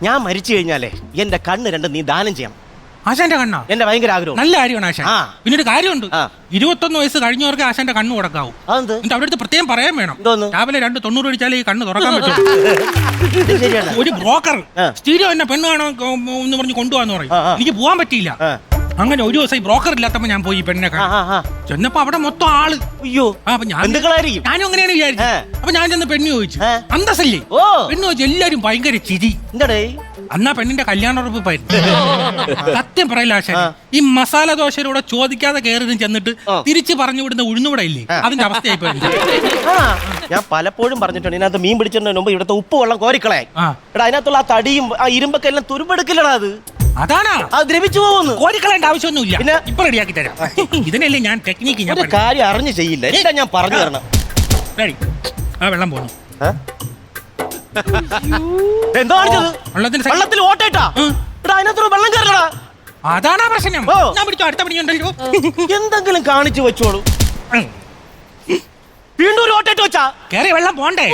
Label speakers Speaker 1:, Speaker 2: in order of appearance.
Speaker 1: ഞാൻ മരിച്ചു കഴിഞ്ഞാലേ എന്റെ കണ്ണ് രണ്ടും നീ ദാനം ചെയ്യണം.
Speaker 2: ആശാന്റെ കണ്ണാ?
Speaker 1: എന്റെ ഭയങ്കര ആഗ്രഹം.
Speaker 2: നല്ല കാര്യമാണ് ആശാൻ. പിന്നീട് കാര്യമുണ്ട്, 21 വയസ്സ് കഴിഞ്ഞവർക്ക് ആശാന്റെ കണ്ണ് കൊടുക്കാവും.
Speaker 1: അതെന്ത്?
Speaker 2: എന്നിട്ട് അവിടെ അടുത്ത് പ്രത്യേകം പറയാൻ വേണം, രാവിലെ 2 90 അടിച്ചാലേ ഈ കണ്ണ് തുറക്കാൻ പറ്റും. ഒരു ബ്രോക്കർ സ്റ്റീരിയോ എന്നെ പെണ്ണ് കാണാൻ എന്ന് പറഞ്ഞ് കൊണ്ടുപോകാന്ന് പറയും. എനിക്ക് പോകാൻ പറ്റിയില്ല. അങ്ങനെ ഒരു ദിവസം ഈ ബ്രോക്കർ ഇല്ലാത്തപ്പോ ഞാൻ പോയി പെണ്ണെ ചെന്നപ്പോ അവിടെ മൊത്തം ആള്. അയ്യോ, ഞാനും അങ്ങനെയാണ് വിചാരിച്ചത്. അപ്പൊ ഞാൻ ചെന്ന് പെണ്ണ് ചോദിച്ചു, അന്തസല്ലേ പെണ്ണ് ചോദിച്ചു. എല്ലാരും ഭയങ്കര ചിരി. അന്നാ പെണ്ണിന്റെ കല്യാണ ഉറപ്പായിരുന്നു. സത്യം പറയില്ല ആശാൻ, ഈ മസാല ദോശയിലൂടെ ചോദിക്കാതെ കയറി ചെന്നിട്ട് തിരിച്ചു പറഞ്ഞു വിടുന്ന ഉഴുന്നുകൂടെ ഇല്ലേ, അതിന്റെ അവസ്ഥയായി പോയി.
Speaker 1: ഞാൻ പലപ്പോഴും പറഞ്ഞിട്ടുണ്ട്, ഇതിനകത്ത് മീൻ പിടിച്ചതിന് മുമ്പ് ഇവിടുത്തെ ഉപ്പ് വെള്ളം കോരിക്കളയാ. എടാ, അതിനകത്തുള്ള ആ തടിയും ആ ഇരുമ്പൊക്കെ എല്ലാം തുരുമ്പെടുക്കില്ലടാ. അത്
Speaker 2: അതാണാ,
Speaker 1: അത് ദ്രവിച്ചു പോകുന്നു.
Speaker 2: കോരിക്കളേണ്ട ആവശ്യമൊന്നുമില്ല, പിന്നെ ഇപ്പൊ റെഡിയാക്കി തരാം. ഇതിനല്ലേ ഞാൻ ടെക്നിക്ക് ഞാൻ
Speaker 1: കാര്യം അറിഞ്ഞു ചെയ്യില്ല. എന്താ ഞാൻ പറഞ്ഞു തരണം.
Speaker 2: ആ വെള്ളം പോകുന്നു.
Speaker 1: എന്താ കാണിച്ചത്? വെള്ളത്തിൽ ഓട്ടേട്ടാ. അതിനകത്ത് വെള്ളം കയറടാ.
Speaker 2: അതാണാ പ്രശ്നം. ഞാൻ പിടിച്ചോ, അടുത്ത പണിയുണ്ടല്ലോ.
Speaker 1: എന്തെങ്കിലും കാണിച്ചു വെച്ചോളൂ. വീണ്ടും ഒരു ഓട്ടേട്ട് വെച്ചാ
Speaker 2: കയറി വെള്ളം പോണ്ടേ?